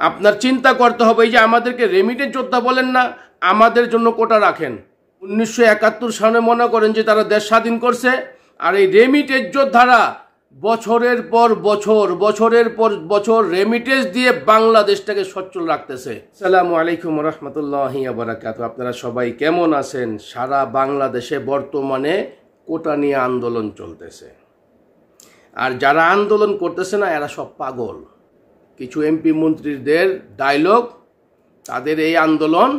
আপনার চিন্তা করতে হবে, এই যে আমাদেরকে রেমিটেন্স যোদ্ধা বলেন না, আমাদের জন্য কোটা রাখেন। 1971 সালে মনে করেন যে তারা দেশ স্বাধীন করছে, আর এই রেমিটেন্স যোদ্ধারা বছরের পর বছর রেমিটেন্স দিয়ে বাংলাদেশটাকে সচ্ছল রাখতেছে। আসসালামু আলাইকুম রহমতুল্লাহি ওয়া বারাকাতুহু। আপনারা সবাই কেমন আছেন? সারা বাংলাদেশে বর্তমানে কোটা নিয়ে আন্দোলন চলতেছে, আর যারা আন্দোলন করতেছে না এরা সব পাগল। কিছু এমপি মন্ত্রীদের ডায়লগ, তাদের এই আন্দোলন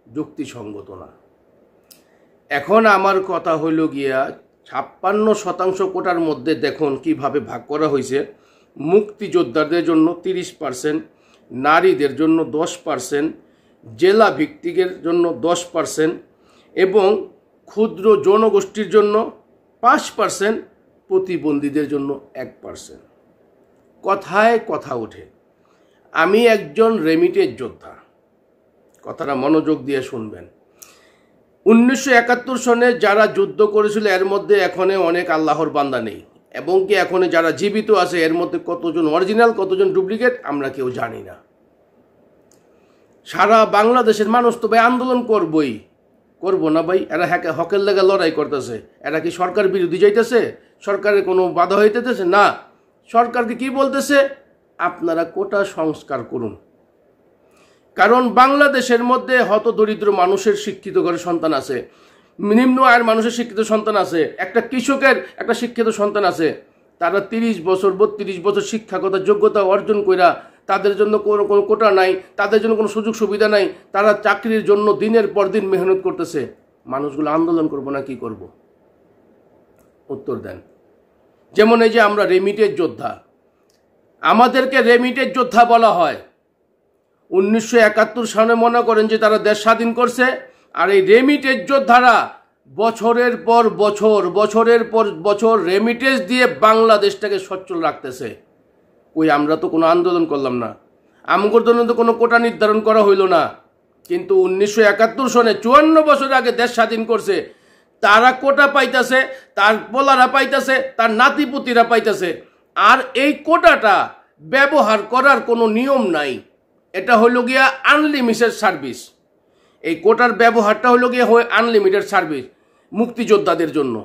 যুক্তিসঙ্গত না। এখন আমার কথা হইল গিয়া 56% কোটার মধ্যে দেখুন কিভাবে ভাগ করা হয়েছে। মুক্তিযোদ্ধাদের জন্য 30%, নারীদের জন্য 10%, জেলা ভিত্তিকের জন্য 10% এবং ক্ষুদ্র জনগোষ্ঠীর জন্য 5%, প্রতিবন্ধীদের জন্য 1%। কথায় কথা ওঠে, আমি একজন রেমিটেন্স যোদ্ধা, কথাটা মনোযোগ দিয়ে শুনবেন। 1971 সনে যারা যুদ্ধ করেছিল এর মধ্যে এখনো অনেক আল্লাহর বান্দা নেই, এবং কি এখনো যারা জীবিত আছে এর মধ্যে কতজন অরিজিনাল কতজন ডুপ্লিকেট আমরা কেউ জানি না। সারা বাংলাদেশের মানুষ তো ভাই আন্দোলন করবো না ভাই? এরা হকের লেগে লড়াই করতেছে। এরা কি সরকার বিরোধী যাইতেছে? সরকারের কোনো বাধা হইতেছে না। সরকারকে কি বলতেছে? আপনারা কোটা সংস্কার করুন। কারণ বাংলাদেশের মধ্যে হতদরিদ্র মানুষের শিক্ষিত ঘরের সন্তান আছে, নিম্ন আয়ের মানুষের শিক্ষিত সন্তান আছে, একটা কৃষকের একটা শিক্ষিত সন্তান আছে। তারা 30 বছর 32 বছর শিক্ষাগত যোগ্যতা অর্জন কইরা তাদের জন্য কোনো কোটা নাই, তাদের জন্য কোনো সুযোগ সুবিধা নাই। তারা চাকরির জন্য দিনের পর দিন মেহনত করতেছে। মানুষগুলো আন্দোলন করবো না কি করব? উত্তর দেন। যেমন এই যে আমরা রেমিটেন্স যোদ্ধা, আমাদেরকে রেমিটেন্স যোদ্ধা বলা হয়। 1971 সালে মনে করেন যে তারা দেশ স্বাধীন করছে, আর এই রেমিটেন্স যোদ্ধারা বছরের পর বছর রেমিটেন্স দিয়ে বাংলাদেশটাকে সচ্ছল রাখতেছে। ওই আমরা তো কোনো আন্দোলন করলাম না, আমগর জন্য তো কোনো কোটা নির্ধারণ করা হইল না। কিন্তু 1971 সনে 54 বছর আগে দেশ স্বাধীন করছে, তারা কোটা পাইতেছে, তার পোলারা পাইতেছে, তার নাতিপুতিরা পাইতেছে। আর এই কোটাটা ব্যবহার করার কোনো নিয়ম নাই। এটা হইল গিয়া আনলিমিটেড সার্ভিস। এই কোটার ব্যবহারটা হইল গিয়া আনলিমিটেড সার্ভিস মুক্তিযোদ্ধাদের জন্য।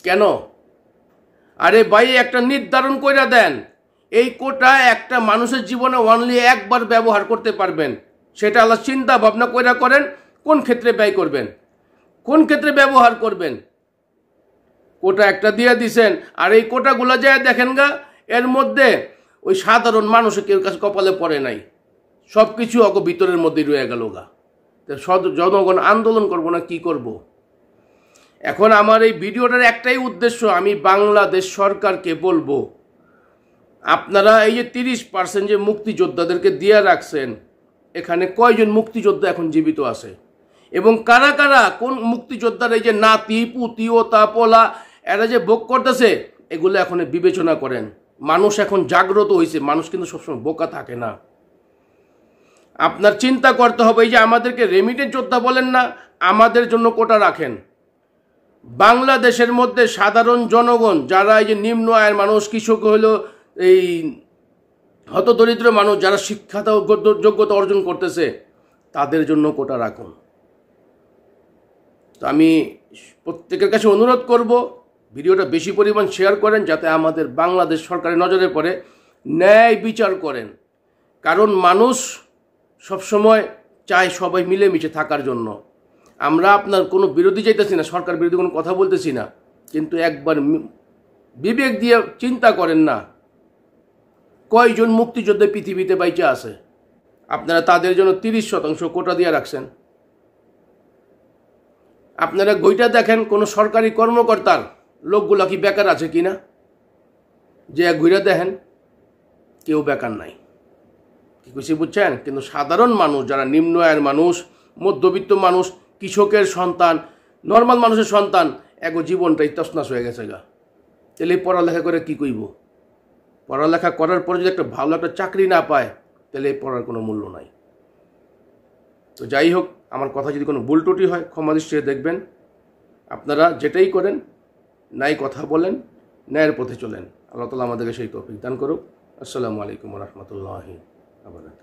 কেন? আরে ভাই, একটা নির্ধারণ কইরা দেন, এই কোটা একটা মানুষের জীবনে অনলি একবার ব্যবহার করতে পারবেন। সেটা আল্লাহ চিন্তা ভাবনা কইরা করেন, কোন ক্ষেত্রে ব্যয় করবেন, কোন ক্ষেত্রে ব্যবহার করবেন। কোটা একটা দিয়ে দিছেন, আর এই কোটাগুলো যায় দেখেন গা, এর মধ্যে ওই সাধারণ মানুষের কেউ কাছে কপালে পড়ে নাই, সব কিছু অগ ভিতরের মধ্যেই রয়ে গেল গা। জনগণ আন্দোলন করবো না কি করব? এখন আমার এই ভিডিওটার একটাই উদ্দেশ্য, আমি বাংলাদেশ সরকারকে বলবো, আপনারা এই যে 30% যে মুক্তিযোদ্ধাদেরকে দিয়ে রাখছেন, এখানে কয়জন মুক্তিযোদ্ধা এখন জীবিত আছে, এবং কারা কারা কোন মুক্তিযোদ্ধার এই যে নাতি পুতি ও তাপলা এরা যে ভোগ করতেছে, এগুলো এখন বিবেচনা করেন। মানুষ এখন জাগ্রত হয়েছে, মানুষ কিন্তু সবসময় বোকা থাকে না। আপনার চিন্তা করতে হবে, এই যে আমাদেরকে রেমিটেন্স যোদ্ধা বলেন না, আমাদের জন্য কোটা রাখেন। বাংলাদেশের মধ্যে সাধারণ জনগণ যারা এই যে নিম্ন আয়ের মানুষ, কৃষক হলো এই হতদরিদ্র মানুষ, যারা শিক্ষাত যোগ্যতা অর্জন করতেছে, তাদের জন্য কোটা রাখুন। তো আমি প্রত্যেকের কাছে অনুরোধ করব, ভিডিওটা বেশি পরিমাণ শেয়ার করেন, যাতে আমাদের বাংলাদেশ সরকারের নজরে পড়ে, ন্যায় বিচার করেন। কারণ মানুষ সবসময় চায় সবাই মিলেমিশে থাকার জন্য। আমরা আপনার কোনো বিরোধী চাইতেছি না, সরকার বিরোধী কোনো কথা বলতেছি না, কিন্তু একবার বিবেক দিয়ে চিন্তা করেন না, কয়জন মুক্তিযোদ্ধা পৃথিবীতে বাইচে আছে? আপনারা তাদের জন্য 30% কোটা দিয়ে রাখছেন। আপনারা গইটা দেখেন, কোনো সরকারি কর্মকর্তার লোকগুলা কি বেকার আছে কিনা, যে ঘুরে দেখেন, কেউ বেকার নাই। কি খুশি বুঝছেন? কিন্তু সাধারণ মানুষ, যারা নিম্ন আয়ের মানুষ, মধ্যবিত্ত মানুষ, কৃষকের সন্তান, নর্মাল মানুষের সন্তান, এগো জীবনটাই তছনছ হয়ে গেছে গা। তাহলে পড়ালেখা করে কি কইব? পড়ালেখা করার পরে যদি একটা ভালো একটা চাকরি না পায়, তাহলে এই পড়ার কোনো মূল্য নাই। তো যাই হোক, আমার কথা যদি কোনো ভুল ত্রুটি হয় ক্ষমা দৃষ্টিতে দেখবেন। আপনারা যেটাই করেন, নাই কথা বলেন, ন্যায়ের পথে চলেন। আল্লাহ তাআলা আমাদেরকে সেই তৌফিক দান করুক। আসসালামু আলাইকুম ওয়া রাহমাতুল্লাহি। আবার